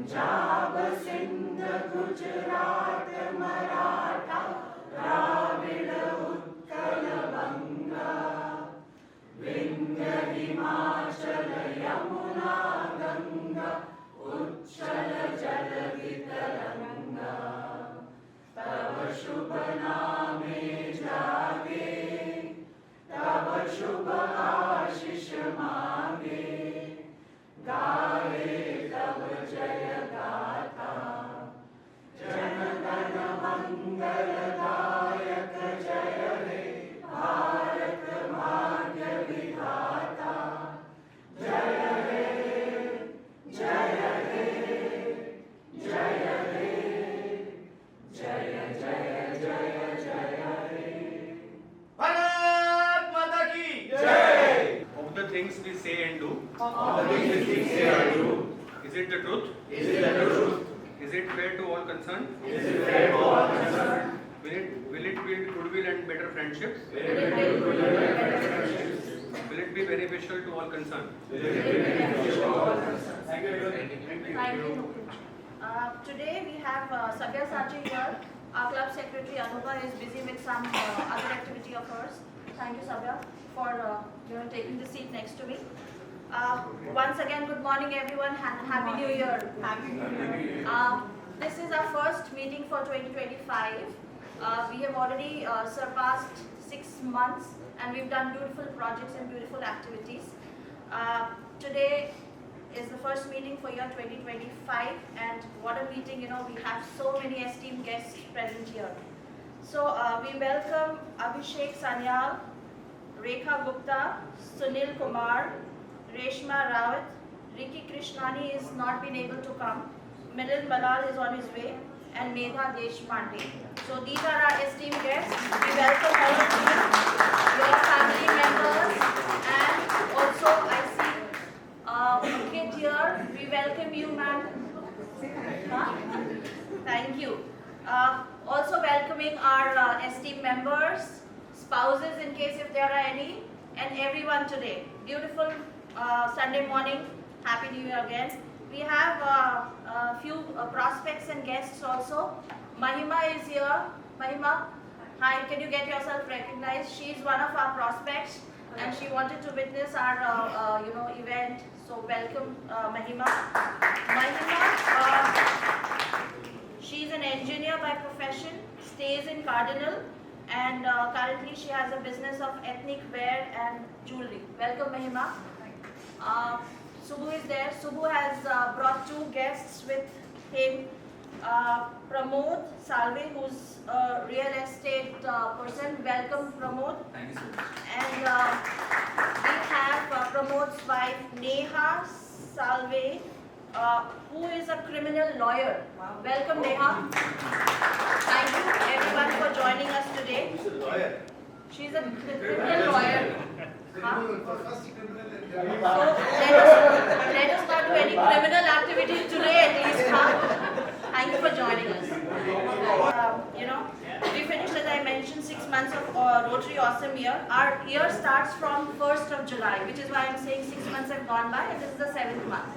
पंजाब सिंध गुजरात मराठा द्राविड़ उत्कल बंगा विंध्य हिमाचल यमुना गंगा उच्चल जलधि तरंगा तव शुभ नामे जागे तव शुभ आशीष मांगे गाए तव जय गाथा जन गण मंगल दायक जय हे भारत भाग्य विधाता जय हे जय हे जय हे जय जय जय जय हे भारत माता की Jai! Of the things we say and do, All the things we say and do, is it the truth? is it the truth? Is it fair to all concerned? Is it fair to all concerned? Will it build goodwill and better friendships? Will it be good and better friendships? Will it be beneficial to all concerned? Will it be beneficial to all concerned? Thank you. Thank you. Today we have Sabyasachi here. Our club secretary Anuba is busy with some other activity of hers. Thank you, Sabya, for taking the seat next to me. Once again, good morning, everyone. Happy New Year. Happy New Year. This is our first meeting for 2025. We have already surpassed 6 months, and we've done beautiful projects and beautiful activities. Today is the first meeting for year 2025, and what a meeting, we have so many esteemed guests present here. So we welcome Abhishek Sanyal, Rekha Gupta, Sunil Kumar, Reshma Rawat, Ricky Krishnani is not been able to come, Milind Balal is on his way, and Medha Deshpande. So these are our esteemed guests. We welcome all of you, your family members, and also I see a kid here. We welcome you, ma'am. Huh? Thank you. Also welcoming our esteemed members, spouses in case if there are any, and everyone today. Beautiful Sunday morning. Happy New Year again. We have a few prospects and guests also. Mahima is here. Mahima, hi, can you get yourself recognized? She is one of our prospects and she wanted to witness our event. So welcome Mahima. She's an engineer by profession, stays in Cardinal, and currently she has a business of ethnic wear and jewelry. Welcome Mahima. Subbu is there. Subbu has brought 2 guests with him. Pramod Salve, who's a real estate person. Welcome Pramod. Thank you so much. And we have Pramod's wife Neha Salve, who is a criminal lawyer. Welcome Neha. Thank you everyone for joining us today. Who's a lawyer? She's a criminal lawyer. Huh? So, Let us not do any criminal activity today at least. Huh? Thank you for joining us. We finished, as I mentioned, 6 months of Rotary Awesome Year. Our year starts from 1st of July, which is why I'm saying 6 months have gone by and this is the 7th month.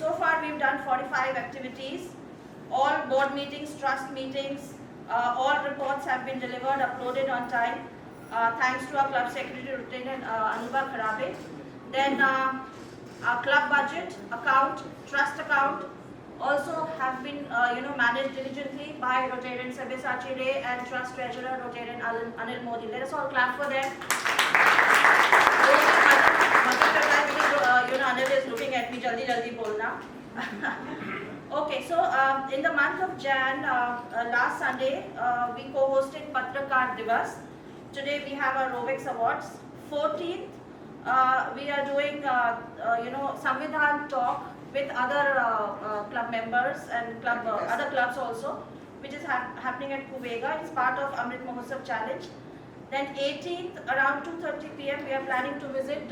So far we've done 45 activities, all board meetings, trust meetings, all reports have been delivered, uploaded on time. Thanks to our club secretary, Lieutenant Anuba Kharabe. Then our club budget, account, trust account also have been managed diligently by Rotarian Sabyasachi Ray and Trust Treasurer Rotarian Anil Modi. Let us all clap for them. Anil is looking at me, jaldi bolna. Okay, so in the month of Jan, last Sunday, we co-hosted Patrakar Divas. Today we have our Robex Awards. 14th, we are doing, Samvidhan talk with other club members and other clubs also, which is happening at Kuvega. It's part of Amrit Mahotsav Challenge. Then 18th, around 2:30 p.m., we are planning to visit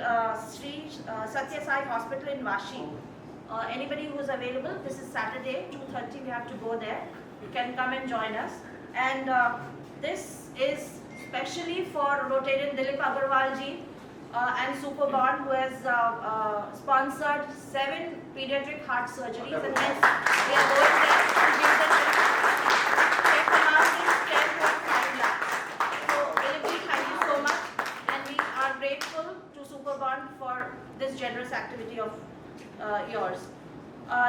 Sri Satya Sai Hospital in Vashi. Anybody who is available, this is Saturday, 2:30, we have to go there. You can come and join us. And this is especially for Rotarian Dilip Agarwal ji, and Superbond, who has sponsored 7 pediatric heart surgeries, and hence we are going there to give them check amount is 10.5 lakhs. So Dilipji, thank you so much, and we are grateful to Superbond for this generous activity of yours.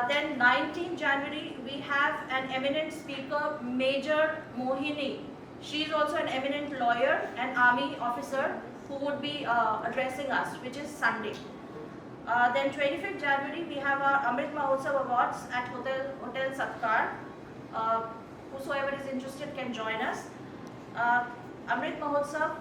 Then 19th January, we have an eminent speaker, Major Mohini. She is also an eminent lawyer and army officer who would be addressing us, which is Sunday. Then 25th January, we have our Amrit Mahotsav Awards at Hotel Satkar. Whosoever is interested can join us. Amrit Mahotsav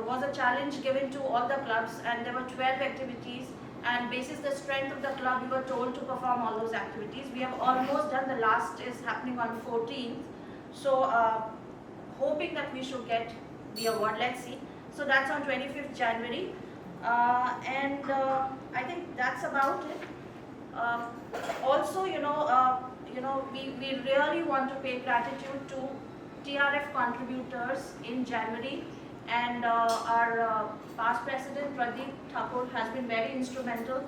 was a challenge given to all the clubs, and there were 12 activities. And basis the strength of the club, we were told to perform all those activities. We have almost done. The last is happening on 14th. So hoping that we should get the award. Let's see. So that's on 25th January. And I think that's about it. Also, we really want to pay gratitude to TRF contributors in January. And our past president, Pradeep Thakur, has been very instrumental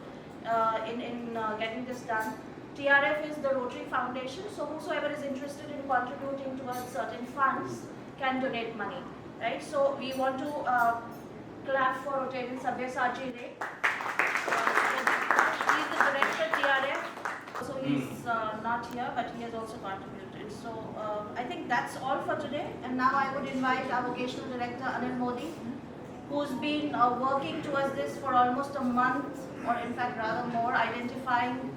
in getting this done. TRF is the Rotary Foundation, so whosoever is interested in contributing towards certain funds can donate money, right? So we want to clap for Rotarian Sabyasachi Ray. He is the director TRF, so he is not here, but he has also contributed. So I think that's all for today, and now I would invite our vocational director Anil Modi, who's been working towards this for almost a month, or in fact rather more, identifying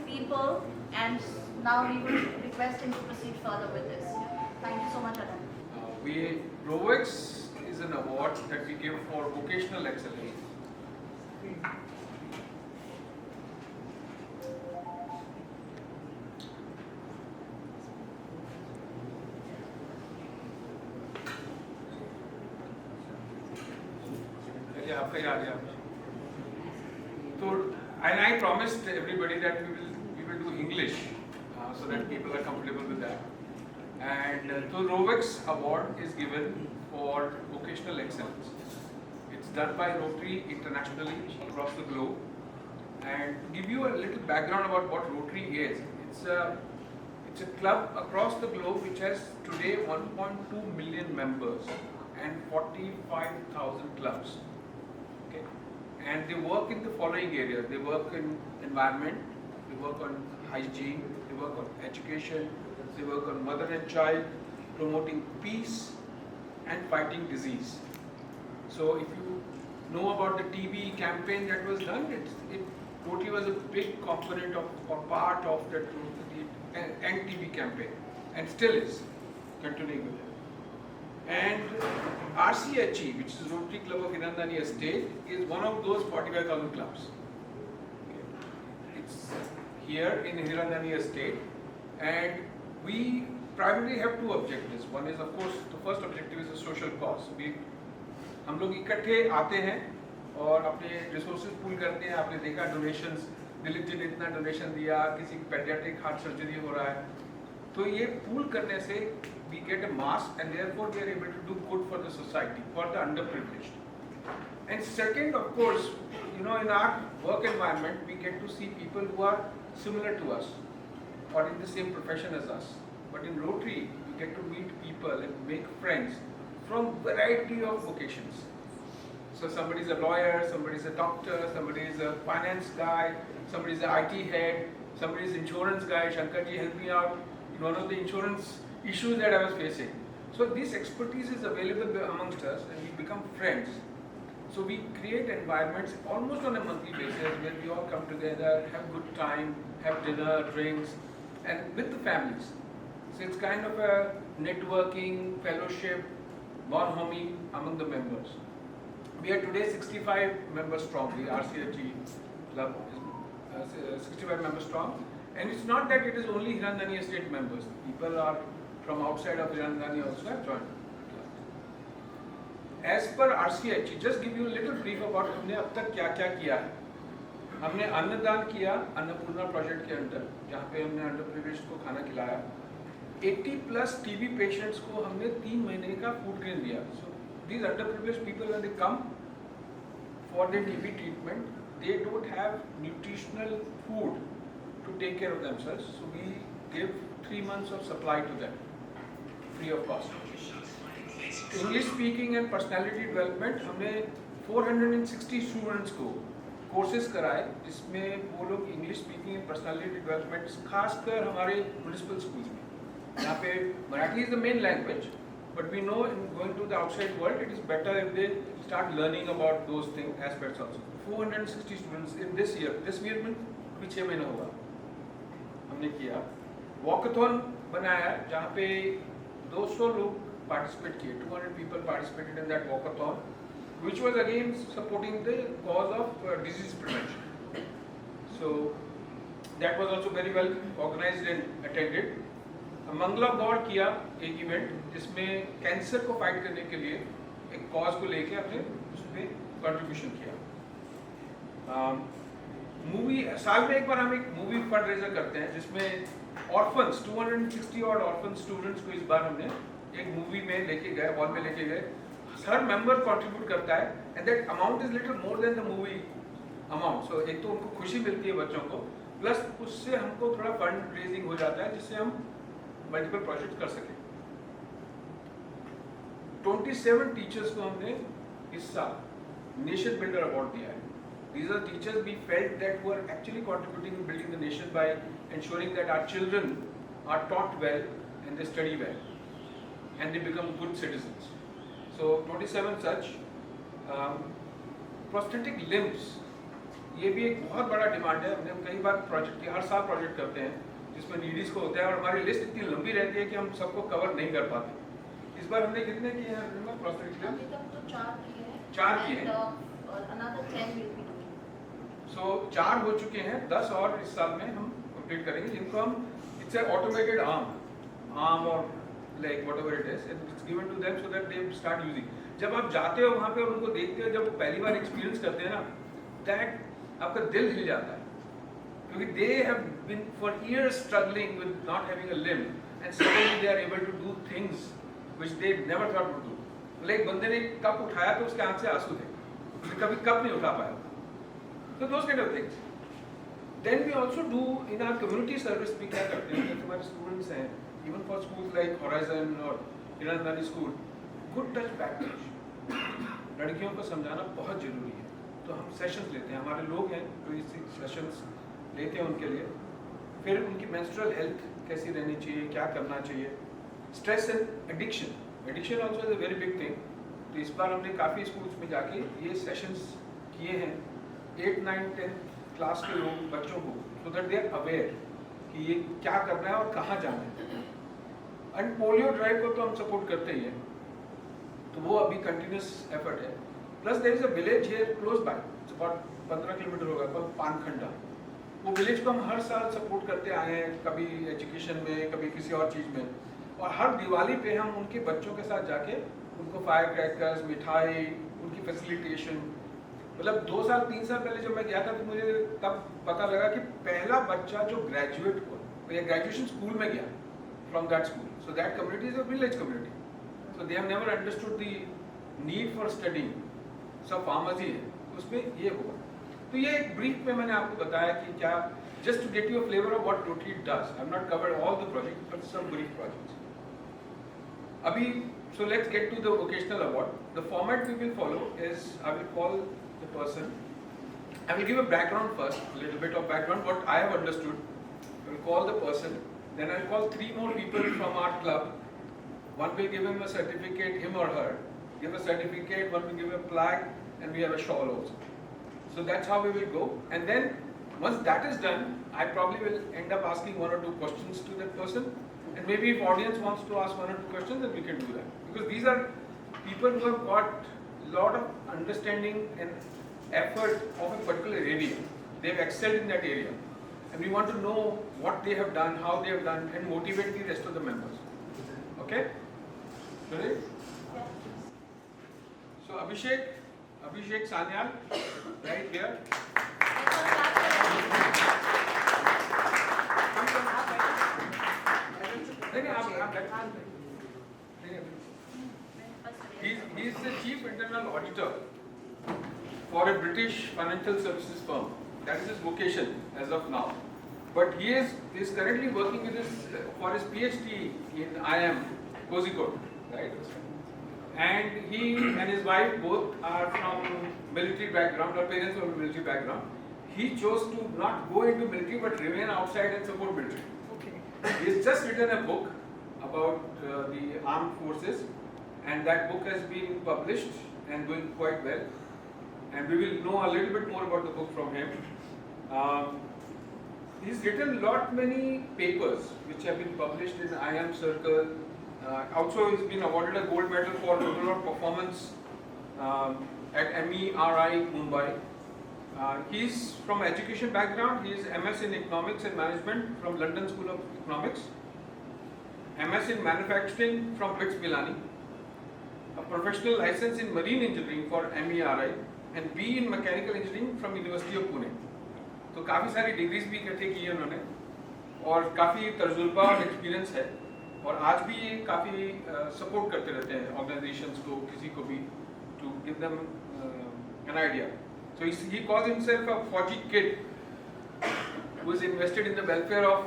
people, and now we will request him to proceed further with this. Thank you so much, Anil. ROEX is an award that we give for vocational excellence. And I promised everybody that we will do English so that people are comfortable with that. And the ROEX award is given for vocational excellence. It's done by Rotary internationally across the globe. And to give you a little background about what Rotary is, it's a club across the globe which has today 1.2 million members and 45,000 clubs. Okay? And they work in the following areas. They work in environment, they work on hygiene, they work on education, they work on mother and child, promoting peace and fighting disease. So if you know about the TB campaign that was done, Rotary was a big component of or part of that anti-TB campaign, and still is continuing with it. And RCHE, which is Rotary Club of Hirandani Estate, is one of those 45,000 clubs. It's here in Hirandani Estate, and we primarily have two objectives. One is, of course, the first objective is a social cause. हम लोग इकट्ठे आते हैं और अपने resources pool करते हैं. आपने देखा डोनेशंस, दिलीप जी ने इतना डोनेशन दिया, किसी की पेडियाट्रिक हार्ट सर्जरी हो रहा है, तो ये पूल करने से we get a mass, and therefore we are able to do good for the society, for the underprivileged. And second, of course, in our work environment, we get to see people who are similar to us or in the same profession as us. But in Rotary, we get to meet people and make friends from variety of vocations. So somebody is a lawyer, somebody is a doctor, somebody is a finance guy, somebody is an IT head, somebody is an insurance guy. Shankarji helped me out in one of the insurance issues that I was facing. So this expertise is available amongst us, and we become friends. So we create environments almost on a monthly basis where we all come together, have good time, have dinner, drinks, and with the families. So it's kind of a networking, fellowship, bonhomie among the members. We are today 65 members strong. The RCHE club is 65 members strong. And it's not that it is only Hirandani Estate members. People are from outside of Hirandani also have joined. As per RCHE, just give you a little brief about हमने अब तक क्या-क्या किया है. हमने अन्नदान किया Annapurna project के अंदर, जहाँ पे हमने अंडरप्रिविलेज्ड को खाना खिलाया. 80+ TB patients को हमने 3 महीने का फूड ग्रेन दिया. So these underprivileged people, when they come, for their TB treatment, they don't have nutritional food to take care of themselves. So we give 3 months of supply to them, free of cost. English speaking and personality development, हमने 460 students को courses कराए जिसमें वो लोग English speaking and personality development, खासकर हमारे municipal schools में, यहाँ पे Marathi is the main language, but we know in going to the outside world it is better if they start learning about those thing aspects also. 460 students in this year में अभी 6 महीना होगा हमने किया. Walkathon बनाया जहाँ पे 200 लोग पार्टिसिपेट किए, 200 people participated in that walkathon, which was again supporting the cause of disease prevention. So that was also very well organized and attended. Mangla दौड़ किया एक इवेंट जिसमें कैंसर को फाइट करने के लिए एक कॉज को लेके अपने उसमें कंट्रीब्यूशन किया. मूवी साल में एक बार हम एक मूवी फंड रेजर करते हैं जिसमें ऑर्फन्स 260 और ऑर्फन स्टूडेंट्स को इस बार हमने एक मूवी में लेके गए, हॉल में लेके गए. हर मेंबर कंट्रीब्यूट करता है and that amount is little more than the movie amount. So एक तो उनको खुशी मिलती है बच्चों को, प्लस उससे हमको थोड़ा फंड रेजिंग हो जाता है जिससे हम मल्टीपल प्रोजेक्ट कर सकें. 27 टीचर्स को हमने इस साल नेशन बिल्डर अवार्ड दिया है. These are teachers we felt that who are actually contributing in building the nation by ensuring that our children are taught well and they study well and they become good citizens. So 27 such. Prosthetic limbs, ये भी एक बहुत बड़ा demand है. हमने कई बार project किया, हर साल प्रोजेक्ट करते हैं जिसमें नीडीज को होता है और हमारी लिस्ट इतनी लंबी रहती है कि हम सबको कवर नहीं कर पाते. इस बार हमने कितने किए हैं प्रोस्थेटिक लिम्स? अभी तक तो 4 किए हैं. 4 किए हैं. Another 10 will be doing. सो 4 हो चुके हैं, 10 और इस साल में हम कंप्लीट करेंगे जिनको हम इट्स एन ऑटोमेटेड आर्म और like whatever it is, it's given to them so that they start using. जब आप जाते हो वहाँ पे और उनको देखते हो, जब वो पहली बार एक्सपीरियंस करते हैं ना, दैट आपका दिल हिल जाता है क्योंकि they have been for years struggling with not having a limb and suddenly they are able to do things which they never thought to do. Like बंदे ने कप उठाया तो उसके आंख से आंसू थे, उसने कभी कप नहीं उठा पाया. So those kind of things. Then we also do in our community service. We क्या करते हैं कि हमारे students हैं, even for schools like Horizon और हिरनदानी school, good touch bad touch. लड़कियों को समझाना बहुत जरूरी है. तो हम सेशंस लेते हैं, हमारे लोग हैं जो इस सेशंस लेते हैं उनके लिए. फिर उनकी menstrual health कैसी रहनी चाहिए, क्या करना चाहिए. Stress and addiction. Addiction also is a very big thing. तो इस बार हमने काफ़ी schools में जाके ये सेशंस किए हैं 8, 9, 10 क्लास के लोग बच्चों को, so that they are aware कि ये क्या करना है और कहाँ जाना है. एंड पोलियो ड्राइव को तो हम सपोर्ट करते ही हैं, तो वो अभी कंटिन्यूस एफर्ट है. Plus there is a village here close by, it's about 15 kilometre होगा, कल पानखंडा. वो विलेज को हम हर साल सपोर्ट करते आए हैं, कभी एजुकेशन में, कभी किसी और चीज़ में. और हर दिवाली पे हम उनके बच्चों के साथ जाके उनको फायर क्रैकर्स, मिठाई, उनकी फैसिलिटेशन. मतलब 2 साल 3 साल पहले जब मैं गया था तो मुझे तब पता लगा कि पहला बच्चा जो ग्रेजुएट हुआ या ग्रेजुएशन स्कूल में गया from that school. So that community is a village community, so they have never understood the need for studying. सब फार्मेसी है, उसमें ये हुआ. तो ये एक ब्रीफ में मैंने आपको बताया कि क्या, just to get you a flavour of what Rotary does. I have not covered all the projects but some brief projects. अभी so let's get to the occasional award. The format we will follow is I will call the person. I will give a background first, a little bit of background, what I have understood. I will call the person. Then I will call 3 more people from our club. One will give him a certificate, him or her. Give a certificate, one will give a plaque, and we have a shawl also. So that's how we will go. And then once that is done, I probably will end up asking 1 or 2 questions to that person. And maybe if audience wants to ask 1 or 2 questions, then we can do that. Because these are people who have got a lot of understanding and effort of a particular area. They have excelled in that area. And we want to know what they have done, how they have done, and motivate the rest of the members. Okay? Ready? Yeah. So Abhishek Sanyal, right here. He is the chief internal auditor for a British financial services firm. That is his vocation as of now. But he is currently working with for his PhD in IIM Kozhikode, right? And he and his wife both are from military background, or parents from military background. He chose to not go into military but remain outside and support military. He has just written a book about the armed forces, and that book has been published and going quite well. And we will know a little bit more about the book from him. He's written many papers which have been published in IIM Circle. Also, he's been awarded a gold medal for overall performance at MERI Mumbai. He's from education background. He is MS in Economics and Management from London School of Economics, MS in Manufacturing from BITS Pilani, a professional license in Marine Engineering for MERI, and B in Mechanical Engineering from University of Pune. तो काफ़ी सारी degrees भी इकट्ठे की है उन्होंने, और काफ़ी तजुर्बा और एक्सपीरियंस है, और आज भी ये काफ़ी सपोर्ट करते रहते हैं ऑर्गेनाइजेशंस को, किसी को भी, to give them an idea. So he calls himself a Fauji kid who is invested in the welfare of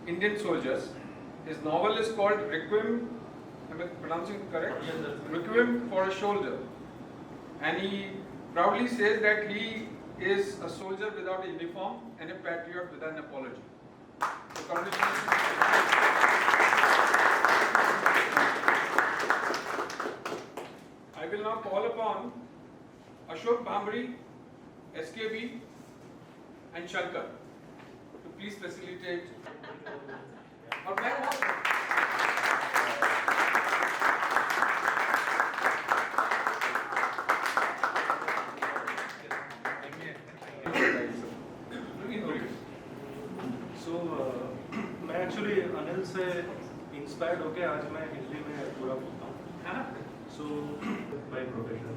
Indian soldiers. His novel is called Requiem, am I pronouncing it correct? Yes, that's right. Requiem for a Soldier. And he proudly says that he is a soldier without a uniform and a patriot without an apology. So congratulations. I will now call upon Ashok Bhambri, SKB, and Shankar to please facilitate. और मैं मैं actually Anil से inspired होके आज मैं हिंदी में पूरा बोलता हूँ. So by profession,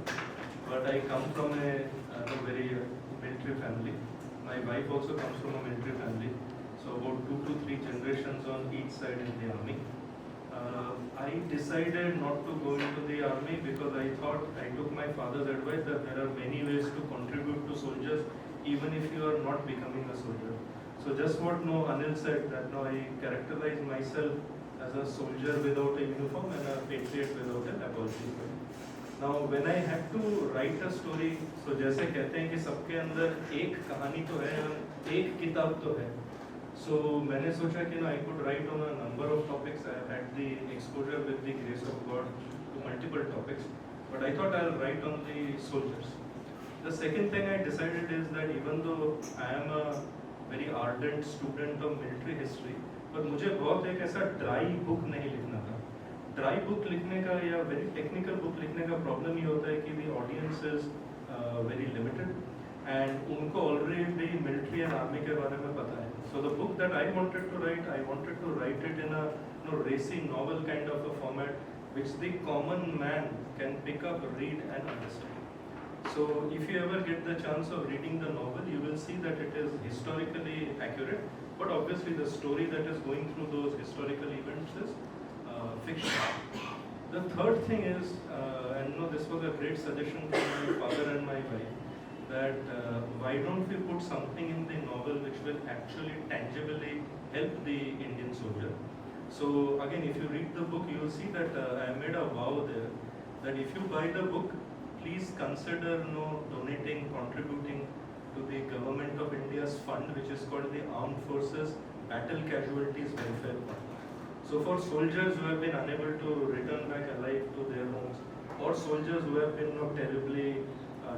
but I come from a very military family. My wife also comes from a military family. So about 2 to 3 generations on each side in the army. I decided not to go into the army because I thought, I took my father's advice that there are many ways to contribute to soldiers even if you are not becoming a soldier. So just what Anil said, that now I characterize myself as a soldier without a uniform and a patriot without an apology. Now when I had to write a story, so जैसे कहते हैं कि सबके अंदर एक कहानी तो है, एक किताब तो है. So मैंने सोचा कि I could write on a number of topics. I have had the exposure with the grace of God to multiple topics, but I thought I'll write on the soldiers. The second thing I decided is that even though I am a very ardent student of military history, but मुझे बहुत एक ऐसा dry book नहीं लिखना था. Dry book लिखने का या very technical book लिखने का problem ये होता है कि the audience is very limited and उनको already military and army के बारे में पता है. So the book that I wanted to write it in a racy novel kind of a format which the common man can pick up, read and understand. So if you ever get the chance of reading the novel, you will see that it is historically accurate, but obviously the story that is going through those historical events is fiction. The third thing is, and this was a great suggestion from my father and my wife, that why don't we put something in the novel which will actually tangibly help the Indian soldier. So again, if you read the book, you will see that I made a vow there, that if you buy the book, please consider donating, contributing to the Government of India's fund, which is called the Armed Forces Battle Casualties Welfare Fund. So for soldiers who have been unable to return back alive to their homes, or soldiers who have been terribly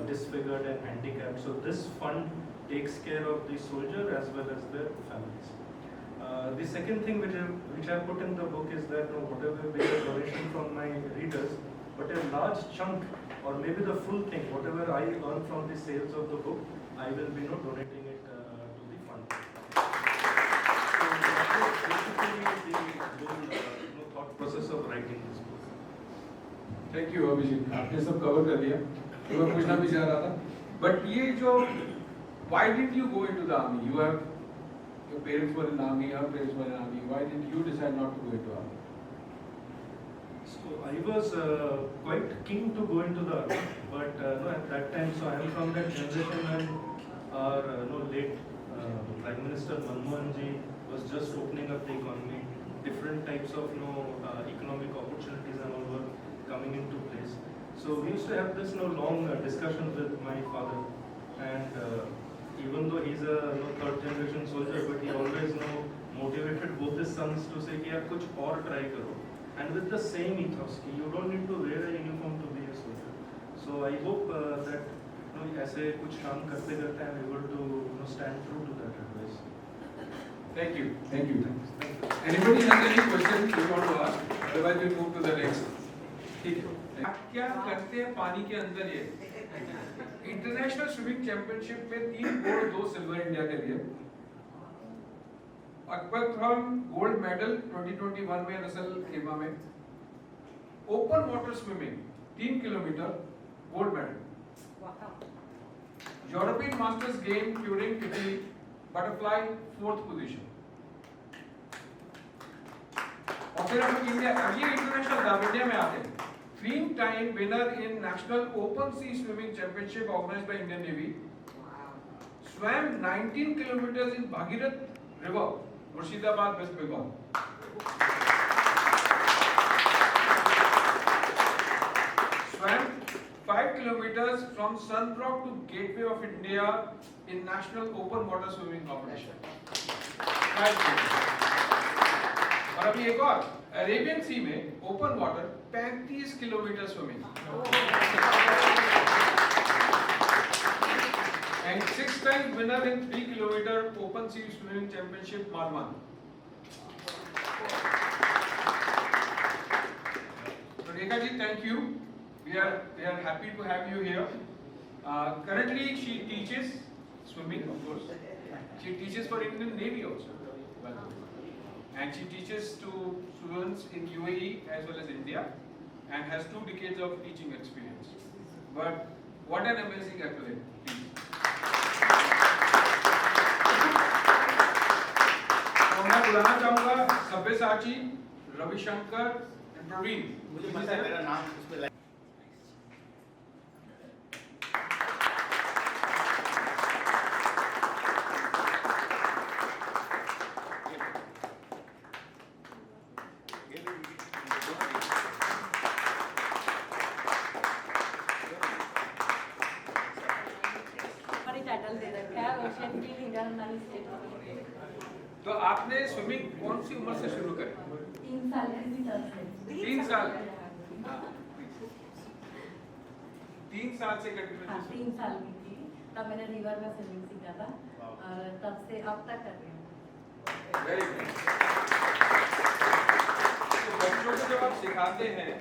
disfigured and handicapped, so this fund takes care of the soldier as well as their families. The second thing which I put in the book is that whatever be the donation from my readers, but a large chunk or maybe the full thing, whatever I earn from the sales of the book, I will be donating it to the fund. So that is basically the thought process of writing this book. Thank you Abhijit, आपने सब cover कर दिया. तो मैं पूछना भी चाह रहा था, बट ये जो why did you go into the army? You have your parents were in the army, your parents were in the army. Why did you decide not to go into the army? So So I was quite keen to go into the army, but no, at that time, so I am from that generation when our late Prime Minister Manmohan ji was just opening up the economy. Different types of economic opportunities and all were coming into place. So we used to have this long discussion with my father, and even though he's a third generation soldier, but he always motivated both his sons to say कि यार कुछ और try करो, and with the same ethos कि you don't need to wear a uniform to be a soldier. So I hope that ऐसे कुछ काम करते करते I'm able to stand true to that advice. Thank you. Thank you. Anybody has any question you want to ask? Otherwise we move to the next. ठीक है. आप क्या करते हैं पानी के अंदर ये? इंटरनेशनल स्विमिंग चैंपियनशिप में 3 गोल्ड 2 सिल्वर इंडिया के लिए. अक्वाथलॉन गोल्ड मेडल 2021 में रसल खेमा में. Open water swimming 3 kilometre gold medal. European masters game Turing kitty butterfly 4th position. और फिर हम इंडिया ये इंटरनेशनल इंडिया में आते हैं. 3 time winner in National Open Sea Swimming Championship organized by Indian Navy. Swam 19 kilometers in Bhagirath River, Murshidabad, West Bengal. Swam 5 kilometers from Sunrock to Gateway of India in National Open Water Swimming Competition. और अभी एक और Arabian sea में open water 35 kilometre swimming and 6 times winner in 3 kilometre open sea swimming championship Malvan. तो Rekha ji, thank you. We are happy to have you here. Currently she teaches swimming, of course. She teaches for Indian Navy also. And she teaches to students in UAE as well as India, and has 2 decades of teaching experience. But what an amazing accolade! तो मैं बुलाना चाहूँगा Sabyasachi, Ravishankar and Praveen. मुझे पता है मेरा नाम उसमें तो आपने स्विमिंग कौन सी उम्र से शुरू करी? 3 साल की थी. 3 साल. 3 साल से कंटिन्यू. हाँ, 3 साल की थी तब मैंने रिवर में स्विमिंग सीखा था और तब से अब तक कर रही हूँ. Very good. तो बच्चों को जब आप सिखाते हैं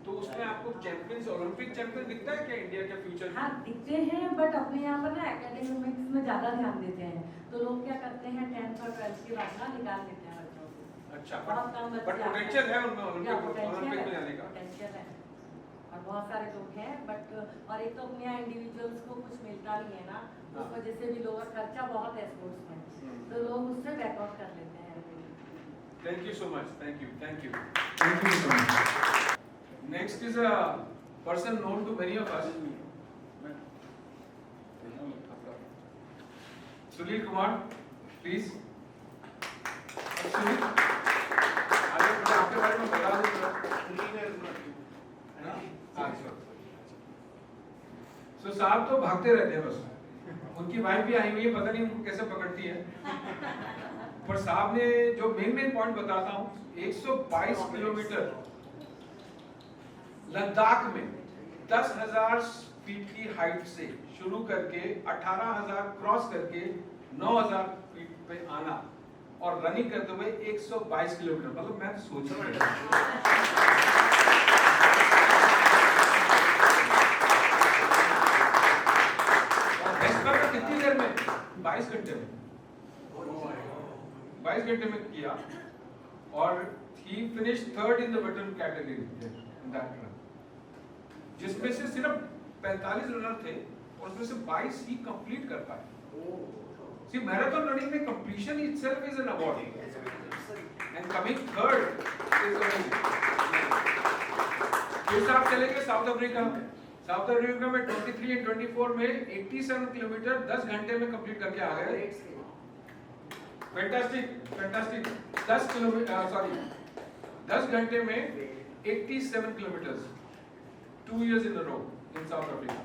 तो उसमें आपको चैंपियंस, ओलंपिक चैंपियन दिखता है क्या इंडिया का फ्यूचर? हाँ, दिखते हैं, बट अपने यहाँ पर ना एकेडमिक्स में ज़्यादा ध्यान देते हैं. तो लोग क्या करते हैं 10th और 12th के बाद ना निकाल देते हैं बच्चों को. अच्छा, बहुत कम बच्चे बट पोटेंशियल है उनमें ओलंपिक पोटेंशियल में जाने का. है और बहुत सारे लोग हैं, बट और एक तो अपने यहाँ इंडिविजुअल्स को कुछ मिलता नहीं है ना, उस वजह से भी लोग खर्चा बहुत है स्पोर्ट्स में, तो लोग उससे बैकआउट कर लेते हैं. Thank you so much. Thank you. Thank you. Thank you so much. Next is a person known to many of us. Sunil Kumar, please. Sunil, आगे मुझे आपके बारे में बता दो. So साहब तो भागते रहते हैं बस. उनकी वाइफ भी आई हुई है, पता नहीं उनको कैसे पकड़ती है. पर साहब ने जो मेन पॉइंट बताता हूँ, 122 किलोमीटर लद्दाख में 10,000 फीट की हाइट से शुरू करके 18,000 क्रॉस करके 9,000 फीट पे आना और रनिंग करते हुए 122 किलोमीटर. मतलब मैं सोच रहा हूँ कितनी देर में? 22 घंटे में. 22 घंटे में किया और he finished third in the veteran category in that run. जिसमें से सिर्फ 45 रनर थे और उसमें से 22 ही कंप्लीट कर पाए. See, marathon running में completion itself is an award, and coming third is amazing. फिर से आप चलेंगे साउथ अफ्रीका में। साउथ अफ्रीका में 23 एंड 24 में 87 किलोमीटर 10 घंटे में कंप्लीट करके आ गए। फैंटास्टिक 10 किलोमीटर 10 घंटे में 87 kilometre 2 years in a row in South Africa।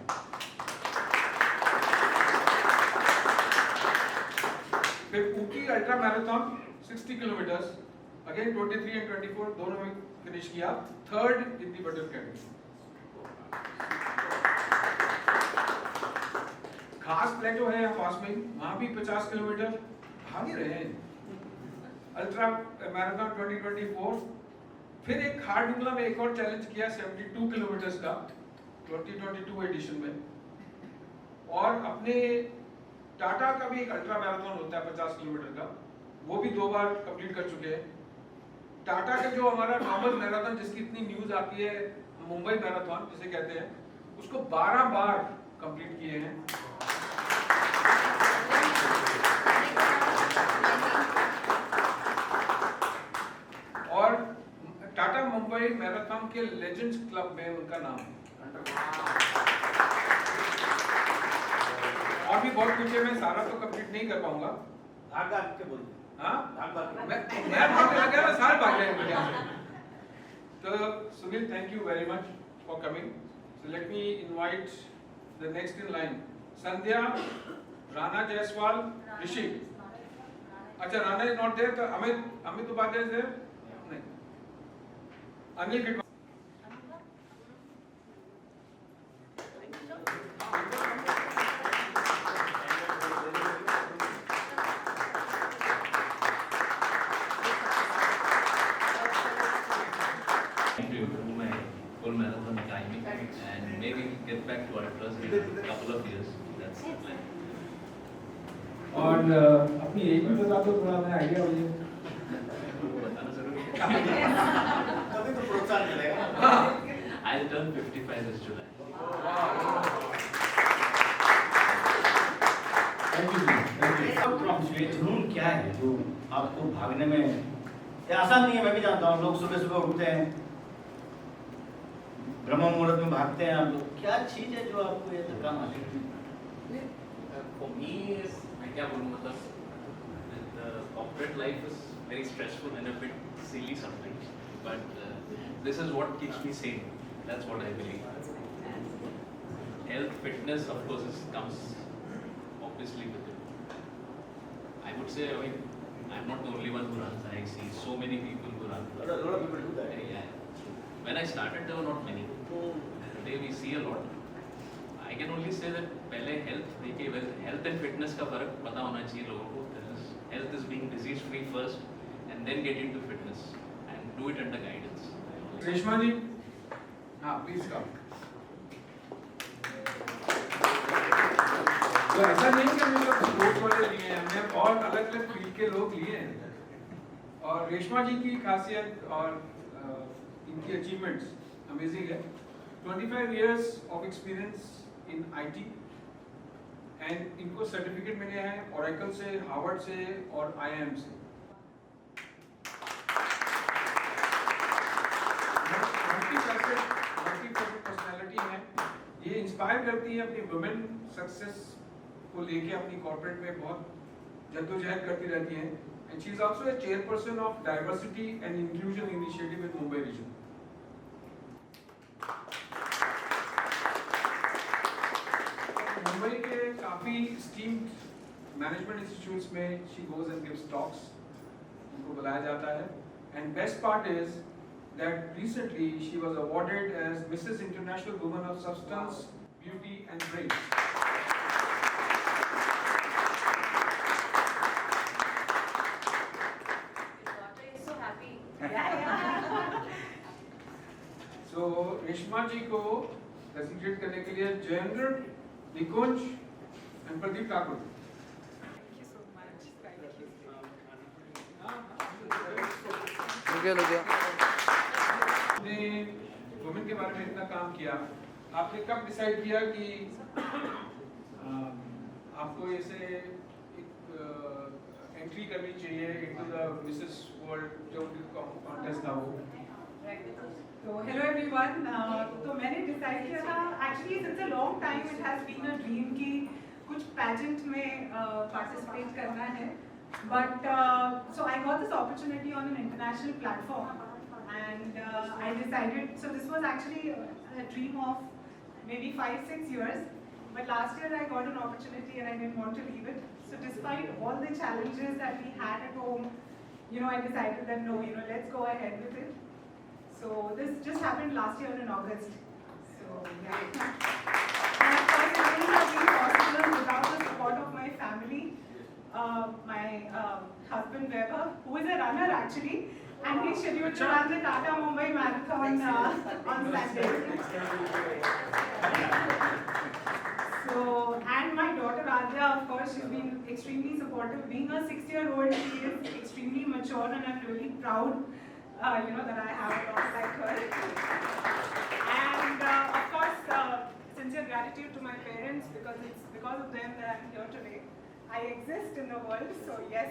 फिर Ooty ultra marathon 60 kilometre again 23 and 24 दोनों में फिनिश किया, third in the button category. खास प्लेटो है पास में, वहां भी 50 किलोमीटर भाग ही रहे हैं। अल्ट्रा मैराथन 2024, फिर एक खारडुंगला में एक और चैलेंज किया 72 किलोमीटर का 2022 एडिशन में, और अपने टाटा का भी एक अल्ट्रा मैराथन होता है 50 किलोमीटर का, वो भी 2 बार कंप्लीट कर चुके हैं। टाटा का जो हमारा नॉर्मल मैराथन जिसकी इतनी न्यूज आती है, मुंबई मैराथन जिसे कहते हैं, उसको 12 बार कंप्लीट किए हैं। और टाटा मुंबई मैराथन के लेजेंड्स क्लब में उनका नाम है। और भी बहुत कुछ है, मैं सारा तो कंप्लीट नहीं कर पाऊंगा। भाग के बोल हाँ, भाग मैं भागने लग गया ना, सारे भाग जाएंगे। तो Sunil, thank you very much for coming. So let me invite the next in line, Sandhya, Rana Jaiswal, Rishi. अच्छा, राणा इज नॉट देयर, तो अमित उपाध्याय देयर नहीं, Anil kit. Full marathon timing, and maybe get back to ultras in a couple of years. That's the plan. और अपनी as भी बता दो थोड़ा, मैं आइडिया हो जाए। बताना जरूरी है। तभी तो प्रोत्साहन मिलेगा। I'll turn 55 this July. जुनून क्या है जो आपको भागने में, ये आसान नहीं है, मैं भी जानता हूँ। लोग सुबह सुबह उठते हैं, ब्रह्म मुहूर्त में भागते हैं, आप लोग क्या चीज है जो आपको ये थकान आती है? For me, मैं क्या बोलूँ, मतलब the corporate life is very stressful and a bit silly sometimes, but this is what keeps me sane. That's what I believe. And health, fitness, of course, comes obviously with it. I would say, I mean, I'm not the only one who runs. I see so many people who run. A lot of people do that. Yeah. When I started, there were not many. Today we see a lot. I can only say that पहले health देखिए, health and fitness का फर्क पता होना चाहिए लोगों को. Health is being disease free first, and then get into fitness and do it under guidance. Reshma जी, हाँ प्लीज कम। तो ऐसा नहीं कि हमने सब स्पोर्ट्स वाले लिए हैं, हमने और अलग अलग फील्ड के लोग लिए हैं। और रेशमा जी की खासियत और इनकी अचीवमेंट्स अमेजिंग है। 25 years of experience in IT, and इनको सर्टिफिकेट मिले हैं ओरेकल से, हार्वर्ड से और IIM से। मल्टी पर्सनालिटी है, ये इंस्पायर करती है अपनी वुमेन सक्सेस को लेके, अपनी कॉर्पोरेट में बहुत जद्दोजहद करती रहती हैं। And she is also a chairperson of diversity and inclusion initiative in Mumbai region. Mumbai के काफी स्टीम्ड मैनेजमेंट इंस्टीट्यूट्स में she goes and gives talks, उनको बुलाया जाता है। And best part is that recently she was awarded as Mrs. International Woman of Substance, Beauty and Grace. His daughter is so happy. Yeah. So Reshma ji को designate करने के लिए Jayendra, Nikunj and Pradeep Thakur. Thank you so much. Thank you. आपने women के बारे में इतना काम किया, आपने कब डिसाइड किया कि आपको ऐसे एक एंट्री करनी चाहिए इनटू द मिसेस वर्ल्ड जो कॉन्टेस्ट था वो, So hello everyone. तो मैंने decide किया था actually since a long time it has been a dream कि कुछ pageant में participate करना है. But so I got this opportunity on an international platform and I decided, so this was actually a dream of maybe 5-6 years. But last year I got an opportunity and I didn't want to leave it. So despite all the challenges that we had at home, I decided that no, let's go ahead with it. So this just happened last year in August. So yeah. And of course, it wouldn't have been possible without the support of my family. My husband Weber, who is a runner actually, and he's scheduled to run the Tata Mumbai Marathon on Saturday. So, and my daughter Radha, of course, she's been extremely supportive. Being a 6-year-old, she is extremely mature, and I'm really proud, that I have a daughter like her. And of course, sincere gratitude to my parents because it's because of them that I'm here today. I exist in the world, so yes.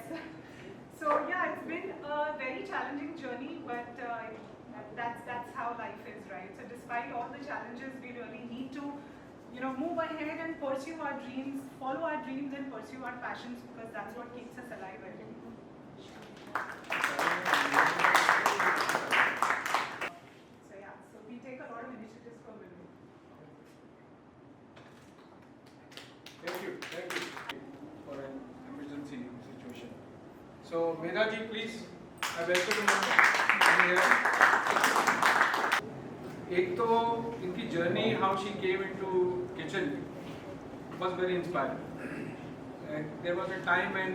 So yeah, it's been a very challenging journey, but that's how life is, right? So despite all the challenges, we really need to move ahead and pursue our dreams, follow our dreams and pursue our passions because that's what keeps us alive, I think. So yeah, so we take a lot of initiatives for women. Thank you for an emergency situation. So Medha ji, please, I welcome you. एक तो इनकी journey how she came into kitchen was very inspiring. And there was a time when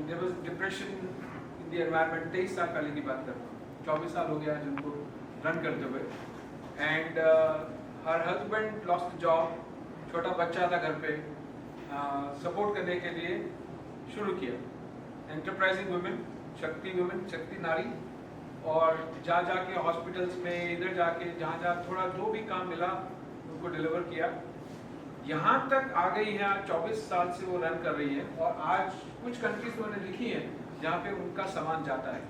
there was depression in the environment. 23 साल पहले की बात कर रहा हूँ. 24 साल हो गया जिनको रन करते हुए. And her husband lost the job. छोटा बच्चा था घर पे. सपोर्ट करने के लिए शुरू किया. Enterprising women, शक्ति नारी. और जा के हॉस्पिटल्स में इधर जाके जहाँ थोड़ा जो भी काम मिला उनको डिलीवर किया. यहाँ तक आ गई है. 24 साल से वो रन कर रही है और आज कुछ कंट्रीज मैंने लिखी हैं जहाँ पे उनका सामान जाता है.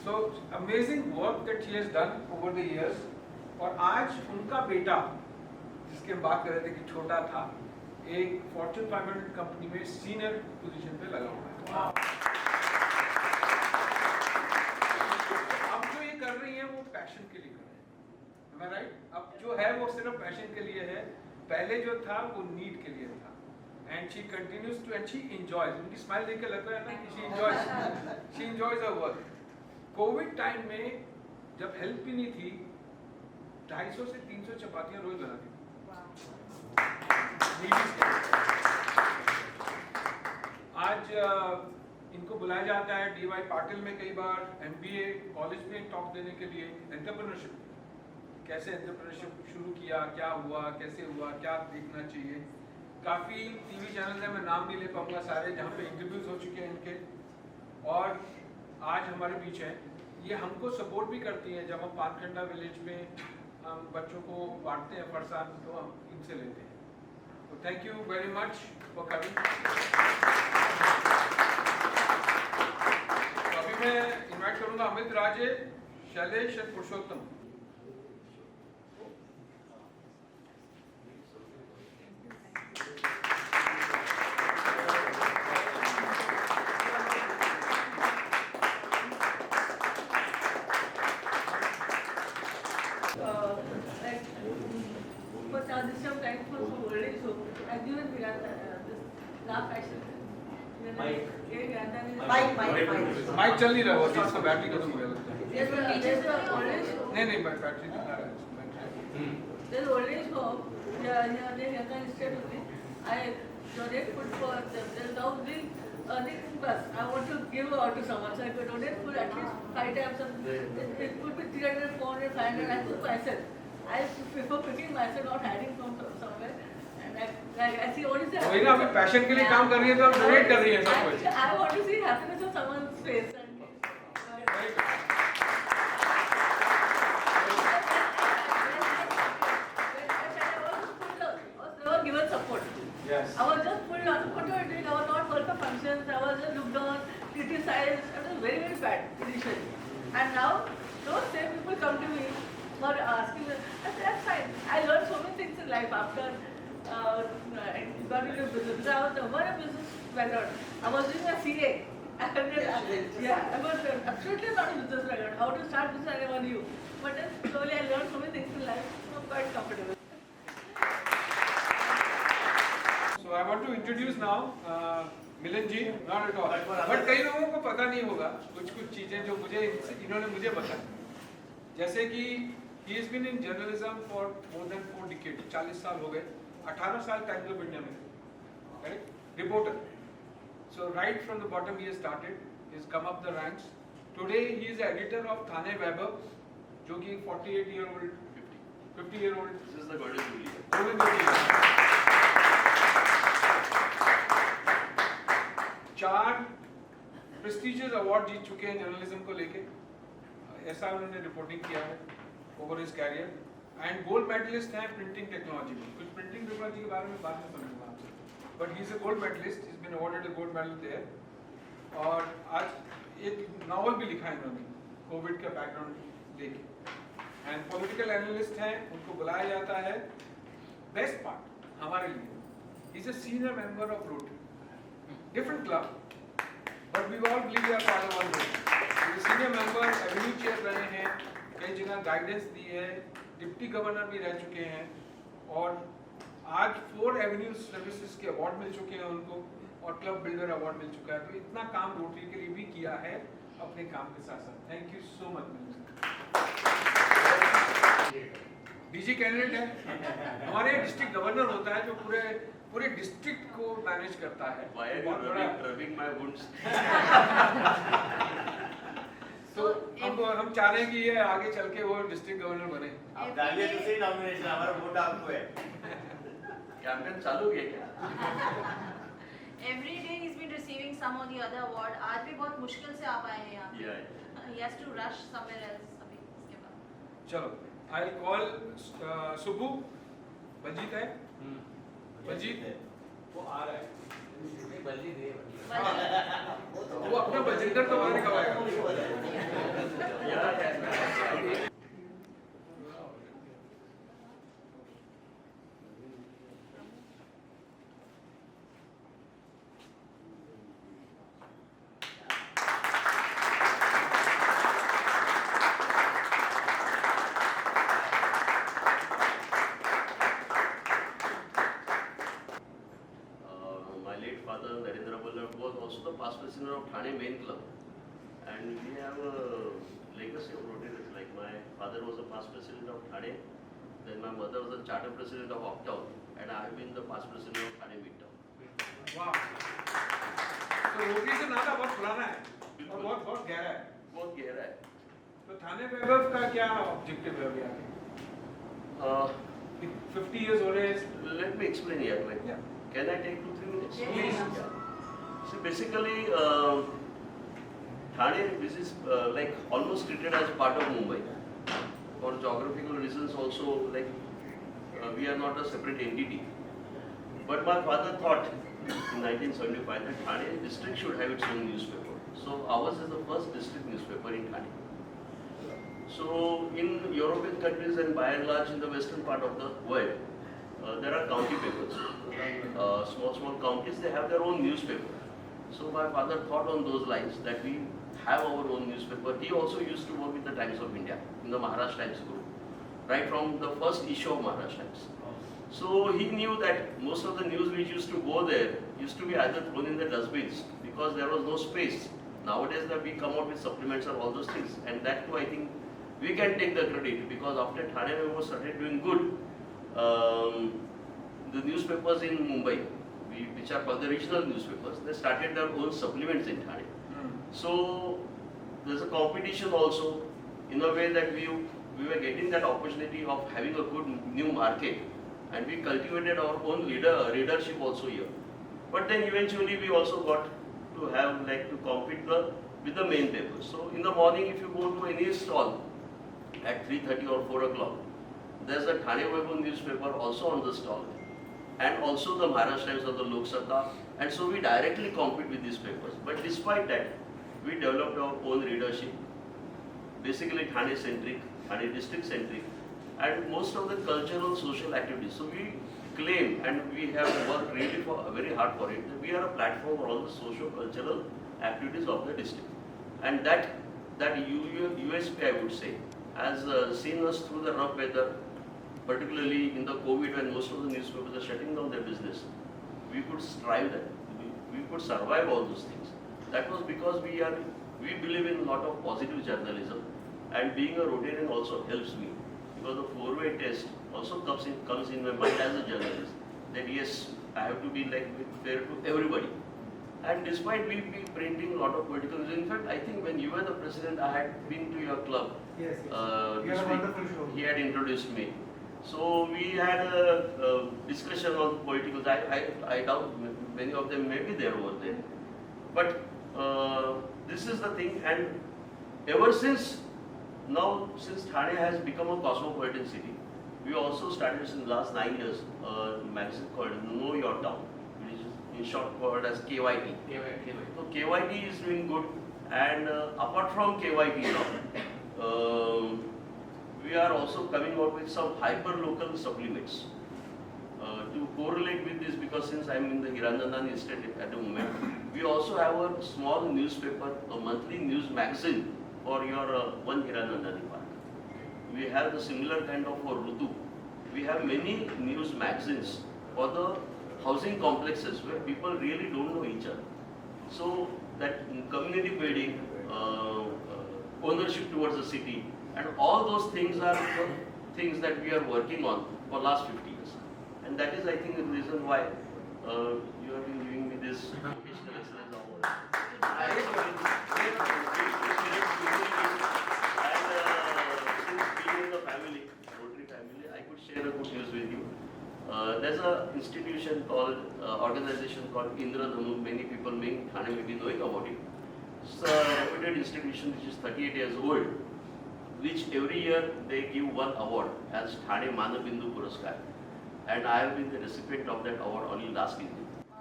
So amazing work that she has done over the years. और आज उनका बेटा जिसके हम बात कर रहे थे कि छोटा था, एक फॉर्च्यून 500 कंपनी में सीनियर पोजीशन पे लगा हुआ है. अब जो ये कर रही है वो पैशन के लिए कर रहे हैं. Am I right? अब जो है वो सिर्फ पैशन के लिए है. पहले जो था वो नीड के लिए था. And she continues to and she enjoys. उनकी स्माइल देख के लगता है ना कि she enjoys her work. Covid time में जब हेल्प भी नहीं थी 250 से 300 चपातियां रोज बनाती थी. आज इनको बुलाया जाता है DY पाटिल में कई बार, MBA कॉलेज में टॉक देने के लिए. एंटरप्रेन्योरशिप, कैसे एंटरप्रेन्योरशिप शुरू किया, क्या हुआ, कैसे हुआ, क्या देखना चाहिए. काफ़ी टीवी चैनल है, मैं नाम नहीं ले पाऊंगा सारे, जहाँ पे इंटरव्यूज हो चुके हैं इनके. और आज हमारे बीच है. ये हमको सपोर्ट भी करती हैं. जब हम पानखंडा विलेज में हम बच्चों को बांटते हैं फरसान, तो हम इनसे लेते हैं. तो thank you very much for coming. तो अभी मैं इनवाइट करूंगा अमित राजे, शैलेश और पुरुषोत्तम. माइक चल नहीं रहा वो, इसका बैटरी खत्म हो गया लगता है. नहीं बैटरी नहीं आ रहा है. There's old age home. They can stay with me. I donate food for them. There's now earning plus. I want to give out to someone, so I could donate food at least 5 times. It could be 300, 400, 500. I cook myself. I prefer cooking myself, not hiding from somewhere. And I see what is that. वही ना, अभी passion के लिए काम कर रही है तो आप डोनेट कर रही है सब कुछ. I want to see happiness on someone's face. fat initially. And now those same people come to me for asking me, I said, that's fine. I learned so many things in life after got into business. I was never a business background. I was doing a CA. I was absolutely not a business background. How to start business, I never knew. But then slowly I learned so many things in life. So I'm quite comfortable. So I want to introduce now Milan ji, not at all. But कई लोगों को पता नहीं होगा कुछ चीजें जो इन्होंने मुझे बताई. जैसे कि he has been in journalism for more than 4 decades. 40 साल हो गए. 18 साल टाइम्स ऑफ इंडिया में, correct? Reporter. So right from the bottom he has started. He's come up the ranks. Today he is editor of Thane Vaibhav, जो कि 48-year-old, 50-year-old. This is the golden jubilee. golden jubilee. 4 prestigious award जीत चुके हैं journalism को लेके. ऐसा उन्होंने reporting किया है over his career. And gold medallist हैं प्रिंटिंग टेक्नोलॉजी में. कुछ प्रिंटिंग टेक्नोलॉजी के बारे में बाद में समझूंगा आपसे. But he is a gold medallist. He is been awarded a gold medal there. और आज एक नॉवल भी लिखा है इन्होंने कोविड का बैकग्राउंड लेके. एंड पॉलिटिकल एनालिस्ट हैं, उनको बुलाया जाता है. बेस्ट पार्ट हमारे लिए, is a senior member of rotary, different club, but we all believe we are part of one group. ये सीनियर मेंबर एवेन्यू चेयर रहे हैं, कई जगह गाइडेंस दी है, डिप्टी गवर्नर भी रह चुके हैं, और आज 4 एवेन्यू सर्विसेज के अवार्ड मिल चुके हैं उनको, और क्लब बिल्डर अवार्ड मिल चुका है. तो इतना काम रोटरी के लिए भी किया है अपने काम के साथ साथ. Thank you so much. DG candidate है, हमारे डिस्ट्रिक्ट गवर्नर होता है जो पूरे डिस्ट्रिक्ट को मैनेज करता है. Why are you rubbing my wounds? तो हम चाह रहे हैं कि ये आगे चल के वो डिस्ट्रिक्ट गवर्नर बने. आप डालिए दूसरी नॉमिनेशन, हमारा वोट आपको है. कैंपेन चालू है क्या? Every day he's been receiving some or the other award. आज भी बहुत मुश्किल से आ पाए हैं यहाँ. Yeah. He has to rush somewhere else अभी इसके बाद. चलो, I'll call सुब्बू. बलजीत है? बलजीत है, वो आ रहा है. बलजीत है. वो अपना बलजिंदर तो बाहर निकलवाएगा. My late father Narendra Ballabh was also the past president of Thane Main Club, and we have a legacy of Rotary. Like my father was a past president of Thane, then my mother was a charter president of Uptown, and I have been the past president of Thane Midtown. वाह. तो rotary से नाता बहुत पुराना है और बहुत गहरा है. बहुत गहरा है. तो थाने वैभव का क्या ऑब्जेक्टिव है अभी आगे? 50 years हो रहे हैं. Let me explain here. Like, Yeah. can I take 2-3 minutes? Please. Yeah. So basically, Thane is like almost treated as part of Mumbai. For geographical reasons also, like we are not a separate entity. But my father thought in 1975 that Thane district should have its own newspaper. So ours is the first district newspaper in Thane. So in European countries and by and large in the western part of the world, there are county papers. Small counties, they have their own newspaper. So my father thought on those lines that we have our own newspaper. He also used to work with the Times of India in the Maharashtra Times group, right from the first issue of Maharashtra Times. So he knew that most of the news which used to go there used to be either thrown in the dustbins because there was no space. Nowadays that we come out with supplements and all those things, and that too I think we can take the credit because after Thane we started doing good. The newspapers in Mumbai, which are called the regional newspapers, they started their own supplements in Thane. So there's a competition also in a way that we were getting that opportunity of having a good new market, and we cultivated our own readership also here. But then eventually we also got to have like to compete with the main papers. So in the morning if you go to any stall at 3:30 or 4 o'clock, there's a Thane Vaibhav newspaper also on the stall, and also the Maharashtra Times or the Lok Sabha, and so we directly compete with these papers. But despite that, we developed our own readership, basically Thane centric, Thane district centric, and most of the cultural social activities. So we claim, and we have worked really very hard for it, that we are a platform for all the social cultural activities of the district. And that USP, I would say, has seen us through the rough weather, particularly in the COVID when most of the newspapers are shutting down their business. We could strive that. We could survive all those things. That was because we believe in a lot of positive journalism, and being a Rotarian also helps me, because the four-way test also comes in my mind as a journalist, that yes, I have to be like fair to everybody. And despite we be printing a lot of political news, in fact, I think when you were the president, I had been to your club. Yes. This You had a week. wonderful show. He had introduced me. So we had a discussion on politicals. I doubt many of them may be there over there. But this is the thing, and ever since Thane has become a cosmopolitan city, we also started in the last 9 years a magazine called Know Your Town, which is in short called as KYT. So KYT is doing good, and apart from KYT now, we are also coming out with some hyper-local supplements to correlate with this, because since I am in the Hiranandani estate at the moment, we also have a small newspaper, a monthly news magazine for your one Hiranandani park. We have the similar kind of a Rutu. We have many news magazines for the housing complexes where people really don't know each other. So that community building, ownership towards the city, and all those things are the things that we are working on for last 50 years. And that is, I think, the reason why you have been giving me this Vocational Excellence Award. And since being in the family, Rotary family, I could share a good news with you. There's an institution called, organization called Indra Dhanu. Many people may be knowing about it. It's a reputed institution which is 38 years old, which every year they give one award as Thane Manabindu Puraskar. And I have been the recipient of that award only last evening. To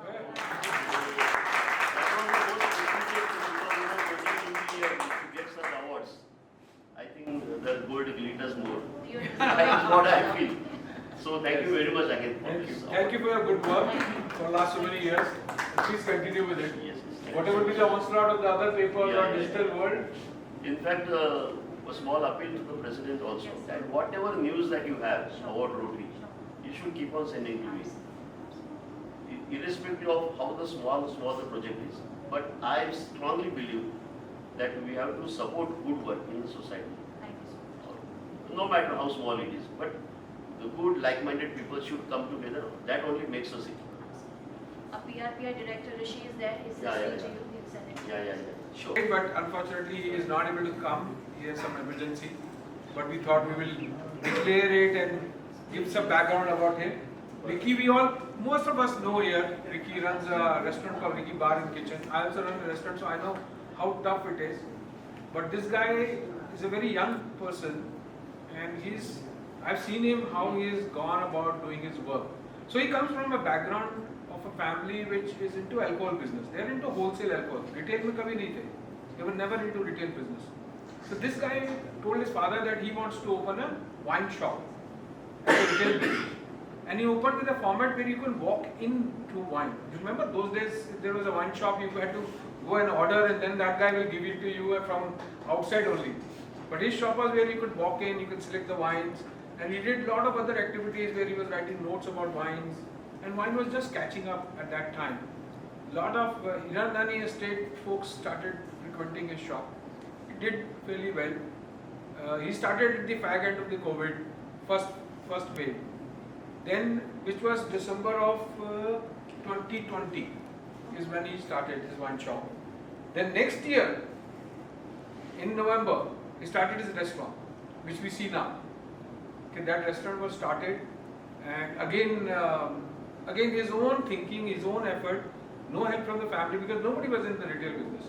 get such awards, I think the gold glitters more. That's what I feel. So thank you very much again for this award. Thank you for your good work for last so many years. Please continue with it. Yes, yes. Whatever be the onslaught of the other papers or digital world, In fact, a small appeal to the President also, that whatever news that you have about Rotary, you should keep on sending to me, irrespective of how the small the project is. But I strongly believe that we have to support good work in the society, no matter how small it is. But the good, like-minded people should come together. That only makes us city. A PRPI director, Rishi, is there. He's Yeah, yeah, listening yeah. to you. He'll send it. Yeah. Sure. but unfortunately he is not able to come. He has some emergency. But we thought we will declare it and give some background about him. Ricky, most of us know here. Ricky runs a restaurant called Ricky Bar and Kitchen. I also run a restaurant, so I know how tough it is. But this guy is a very young person, and I've seen him how he has gone about doing his work. So he comes from a background of a family which is into alcohol business. They are into wholesale alcohol. Retail mein kabhi nahi the. They were never into retail business. So this guy told his father that he wants to open a wine shop as a retail business. And he opened with a format where you can walk in to wine. You remember those days, if there was a wine shop, you had to go and order, and then that guy will give it to you from outside only. But his shop was where you could walk in, you could select the wines, and he did a lot of other activities where he was writing notes about wines, and wine was just catching up at that time. A lot of Hiranandani estate folks started frequenting his shop. He did fairly well. He started at the fag end of the COVID, first wave. Then, which was December of 2020, is when he started his wine shop. Then next year, in November, he started his restaurant, which we see now. Okay, that restaurant was started, and again his own thinking, his own effort, no help from the family because nobody was in the retail business.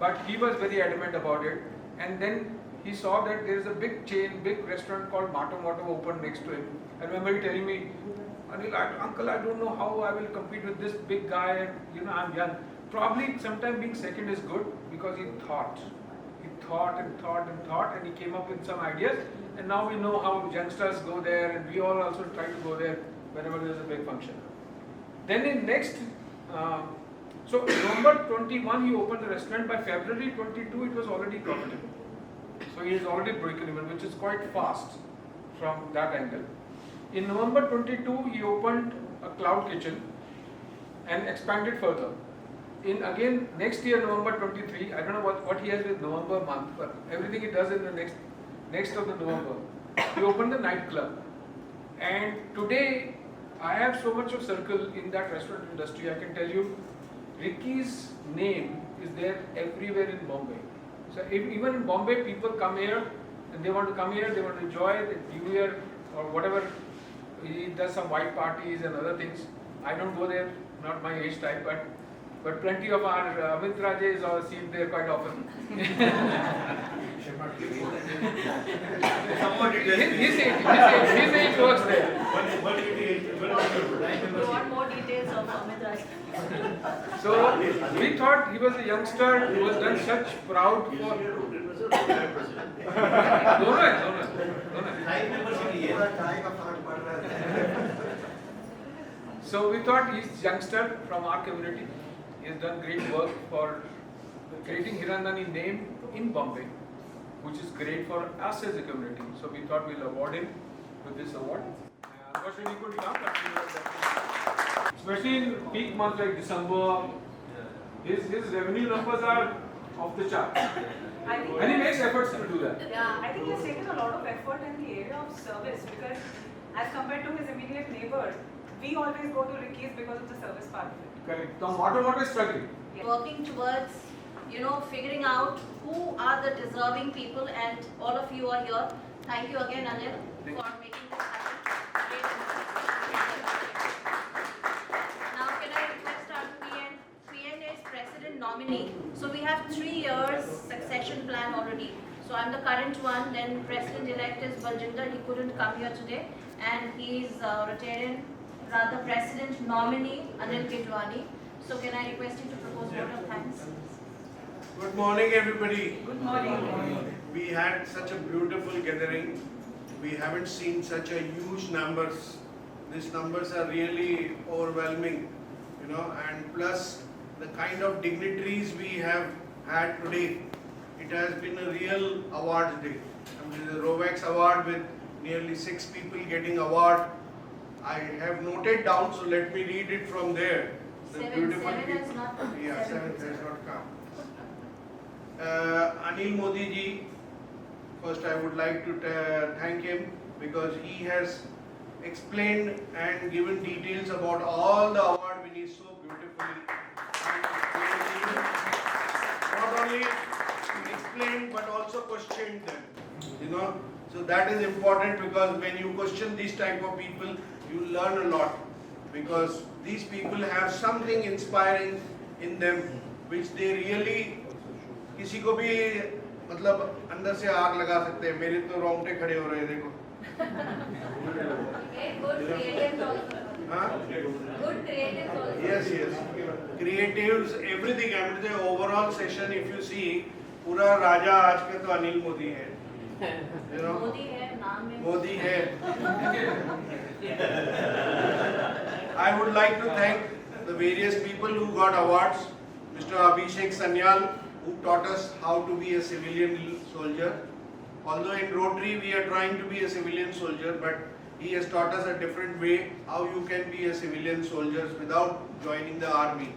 But he was very adamant about it, and then he saw that there is a big restaurant called Mato opened next to him. I remember he telling me, Anil, uncle, I don't know how I will compete with this big guy, and I'm young. Probably sometime being second is good because because he thought and he came up with some ideas, and now we know how youngsters go there, and we all also try to go there whenever there is a big function. Then in next, so November 21 he opened the restaurant. By February 22 it was already profitable. So he is already breaking even, which is quite fast from that angle. In November 22 he opened a cloud kitchen and expanded further. In again next year November 23, I don't know what he has with November month, but everything he does in the next of the November, he opened the nightclub. And today I have so much of circle in that restaurant industry, I can tell you Ricky's name is there everywhere in Bombay. So even in Bombay people come here and they want to come here, they want to enjoy the New Year or whatever. He does some white parties and other things. I don't go there, not my age type, but plenty of our Amit Rajes are seen there quite often. His age works there. You want more details of Amit Raj? So we thought he was a youngster who has done such proud for. दोनों है. So we thought he's youngster from our community. He has done great work for creating Hirandani name in Bombay, which is great for us as a community. So we thought we'll award him with this award. Unfortunately, he couldn't come, but we were definitely. Especially in peak months like December, his revenue numbers are off the chart. And he makes efforts to do that. Yeah, I think he's taken a lot of effort in the area of service because as compared to his immediate neighbors, we always go to Ricky's because of the service part of it. Correct. So what is struggling? Working towards, figuring out who are the deserving people, and all of you are here. Thank you again, Anil, for making this happen. Now, can I request our PN is president nominee. So we have 3 years succession plan already. So I'm the current one. Then president-elect is Baljinder. He couldn't come here today, and he's retiring. Rather, president nominee Anil Kejwani. So can I request you to propose vote of thanks? Good morning, everybody. Good morning. We had such a beautiful gathering. We haven't seen such a huge numbers. These numbers are really overwhelming, and plus the kind of dignitaries we have had today. It has been a real awards day. The Rovex award with nearly 6 people getting award. I have noted down, so let me read it from there. The Seven has not come. Yeah, 7th has not come. Anil Modi ji, first I would like to thank him because he has explained and given details about all the award winners so beautifully. And not only explained but also questioned them. So that is important because when you question these type of people, you learn a lot because these people have something inspiring in them which they really किसी को भी मतलब अंदर से आग लगा सकते हैं. मेरे तो रोंगटे खड़े हो रहे हैं देखो. Good creatives also. हाँ? Good creatives also. Yes. Creatives, everything. I mean the overall session, if you see, पूरा राजा आज का तो अनिल मोदी है. मोदी है, नाम है. मोदी है. I would like to thank the various people who got awards. Mr. Abhishek Sanyal, who taught us how to be a civilian soldier. Although in Rotary we are trying to be a civilian soldier, but he has taught us a different way how you can be a civilian soldier without joining the army.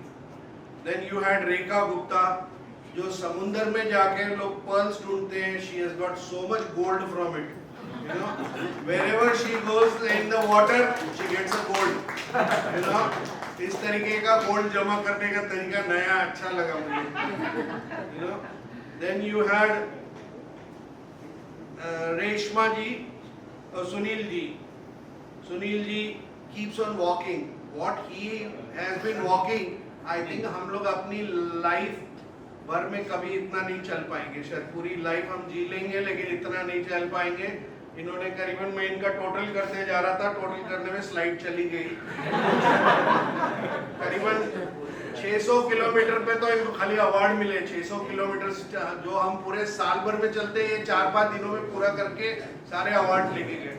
Then you had Rekha Gupta, जो समुंदर में जाके लोग pearls ढूंढते हैं. She has got so much gold from it. Wherever she goes in the water, she gets a gold. इस तरीके का गोल्ड जमा करने का तरीका नया अच्छा लगा मुझे. Then you had Reshma ji, Sunil ji. Sunil ji keeps on walking. What he has been walking, I think हम लोग अपनी life भर में कभी इतना नहीं चल पाएंगे. शायद पूरी लाइफ हम जी लेंगे लेकिन इतना नहीं चल पाएंगे. इन्होंने करीबन मैं इनका टोटल करने जा रहा था, टोटल करने में स्लाइड चली गई. करीबन 600 किलोमीटर पे तो इनको खाली अवार्ड मिले, 600 किलोमीटर जो हम पूरे साल भर में चलते हैं, ये 4-5 दिनों में पूरा करके सारे अवार्ड लेके गए.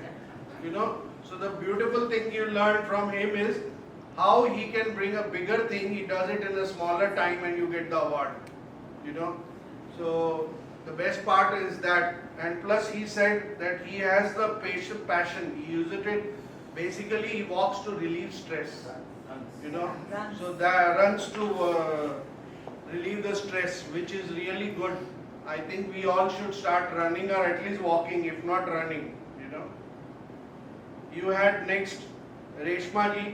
You know, so the beautiful thing you learn from him is how he can bring a bigger thing. He does it in a smaller time and you get the award. You know, so the best part is that, and plus he said that he has the passion. He uses it. Basically, he walks to relieve stress. You know, so that runs to relieve the stress, which is really good. I think we all should start running or at least walking, if not running. You know. You had next Reshma ji,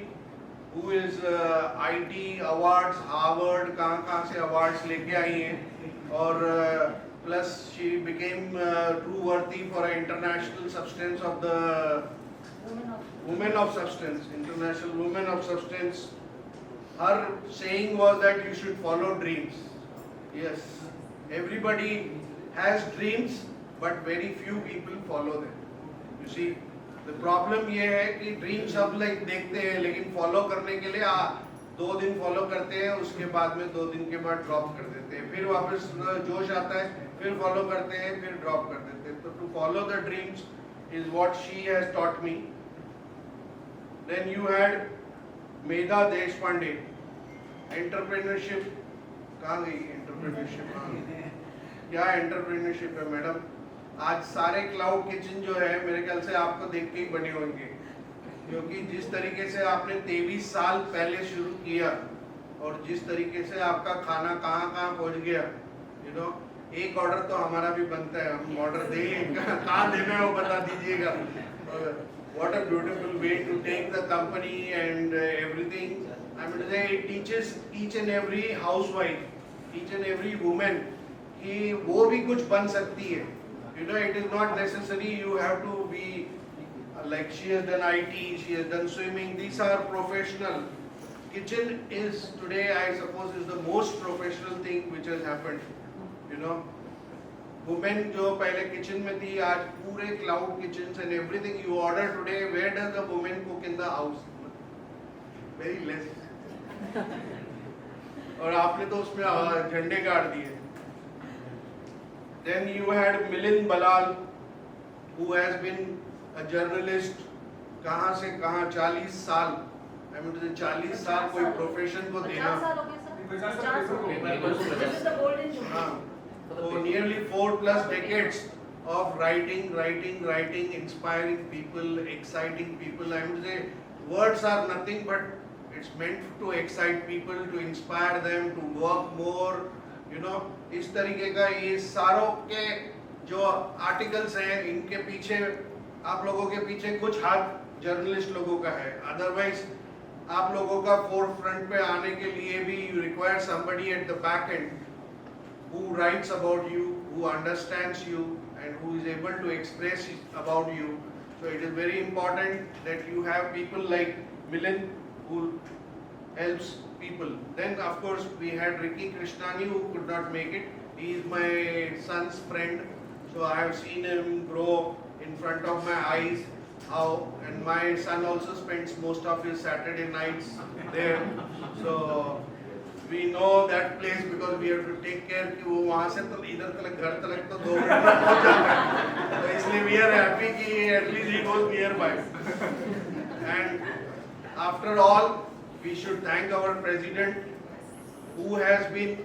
who is IT awards, Harvard, कहाँ से awards लेके आई हैं, और plus she became true worthy for an international substance of the Women of Substance, International Women of Substance. Her saying was that you should follow dreams. Yes, everybody has dreams, but very few people follow them. You see, the problem ये है कि dream सब like देखते हैं, लेकिन follow करने के लिए 2 दिन फॉलो करते हैं, उसके बाद में 2 दिन के बाद ड्रॉप कर देते हैं, फिर वापस जोश आता है, फिर फॉलो करते हैं, फिर ड्रॉप कर देते हैं. तो to follow the dreams is what she has taught me. Then you had Medha Deshpande, entrepreneurship. कहाँ गई entrepreneurship? क्या entrepreneurship है मैडम? आज सारे क्लाउड किचन जो है मेरे ख्याल से आपको देख के ही बने होंगे, क्योंकि जिस तरीके से आपने 23 साल पहले शुरू किया और जिस तरीके से आपका खाना कहाँ कहाँ पहुँच गया, you know, एक ऑर्डर तो हमारा भी बनता है, हम ऑर्डर दें, कहाँ देना है वो बता दीजिएगा. What a beautiful way to take the company and everything. I mean to say it teaches each and every housewife, each and every woman कि वो भी कुछ बन सकती है. You know, it is not necessary you have to be like she has done IT, she has done swimming. These are professional. Kitchen is today, I suppose, is the most professional thing which has happened. You know, women जो पहले kitchen में थी, आज पूरे cloud kitchens and everything you order today. Where does the woman cook in the house? Very less. और आपने तो उसमें झंडे गाड़ दिए. Then you had Milind Balal, who has been a journalist. कहाँ से कहाँ 40 साल. I mean to say 40 साल कोई profession को देना. 50 साल हो गए. This is the golden jubilee. So nearly 4+ decades of writing, inspiring people, exciting people. I mean to say words are nothing but it's meant to excite people, to inspire them to work more. You know, इस तरीके का ये सारों के जो articles हैं, इनके पीछे आप लोगों के पीछे कुछ हाथ जर्नलिस्ट लोगों का है. अदरवाइज आप लोगों का फोर फ्रंट पे आने के लिए भी you require somebody at the back end who writes about you, who understands you, and who is able to express about you. So it is very important that you have people like Milind who helps people. Then of course we had Ricky Krishnani who could not make it. He is my son's friend, so I have seen him grow in front of my eyes. How, and my son also spends most of his Saturday nights there. So we know that place because we have to take care कि वो वहाँ से तो इधर तक घर तक तो 2 मिनट में पहुँच जाता है. तो इसलिए we are happy कि at least he goes nearby. And after all, we should thank our president who has been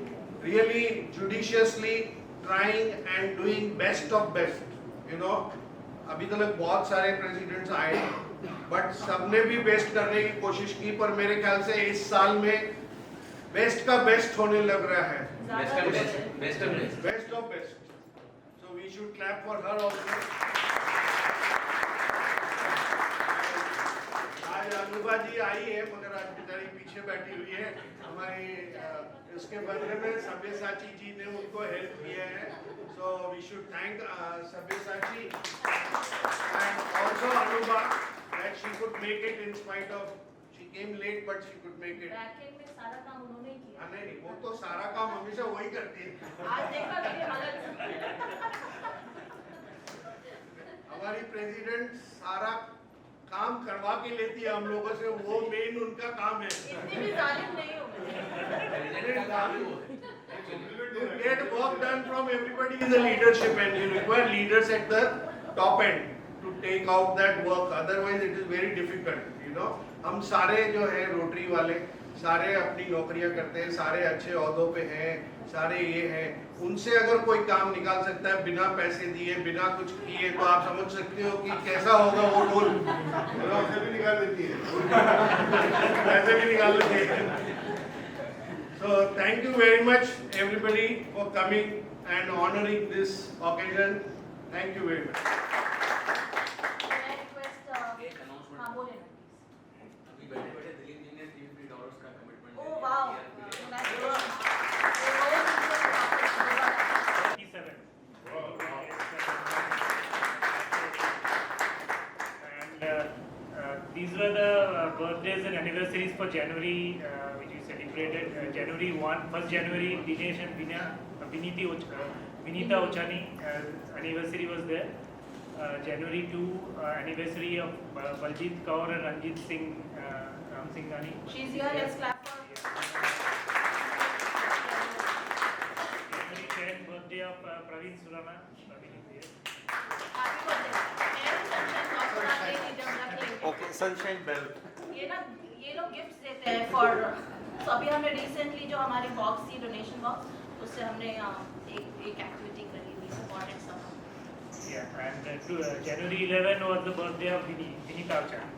really judiciously trying and doing best of best. You know, अभी तक बहुत सारे presidents आए हैं, but सबने भी best करने की कोशिश की, पर मेरे ख्याल से इस साल में बेस्ट का बेस्ट होने लग रहा है. Best of best. So we should clap for her also. आज अनुभा जी आई है, मगर आज बेचारी पीछे बैठी हुई है. हमारी उसके बदले में सब्यसाची जी ने उनको हेल्प किया है. So we should thank Sabyasachi and also Anuba that she could make it in spite of she came late but she could make it. Racket में सारा काम उन्होंने ही किया. नहीं, वो तो सारा काम हमेशा वही करती है. आज देखा मेरी हालत. हमारी प्रेसिडेंट सारा काम करवा के लेती है हम लोगों से, वो मेन उनका काम है। इतनी भी जालिम नहीं हूँ मैं। To get work done from everybody is a leadership, and you require leaders at the top end to take out that work. Otherwise, it is very difficult. You know, हम सारे जो है रोटरी वाले सारे अपनी नौकरियां करते हैं, सारे अच्छे ओहदों पे हैं, सारे ये हैं। उनसे अगर कोई काम निकाल सकता है बिना पैसे दिए, बिना कुछ किए, तो आप समझ सकते हो कि कैसा होगा वो रोल। पैसे भी निकाल देती है, पैसे भी निकाल लेती है। So thank you very much everybody for coming and honoring this occasion. Thank you very much. May I request, एक announcement। हाँ बोले ना अभी बैठे बैठे दिलीप जी ने $350 का commitment Oh wow, these were the birthdays and anniversaries for January, which we celebrated. January 1, 1st January, Dinesh and Vinita Ochani anniversary was there. January 2, anniversary of Baljit Kaur and Ranjit Singh, Ram Singhani. she's here, let's clap for January 10, birthday of Praveen Surana. Praveen is here. happy birthday. Okay, sunshine bell. ये लोग gifts देते हैं for, तो अभी हमने recently जो हमारी box थी डोनेशन बॉक्स, उससे हमने एक एक्टिविटी करी थी, सपोर्टेड सब। Yeah, and January 11 was the birthday of Vinita Ochani.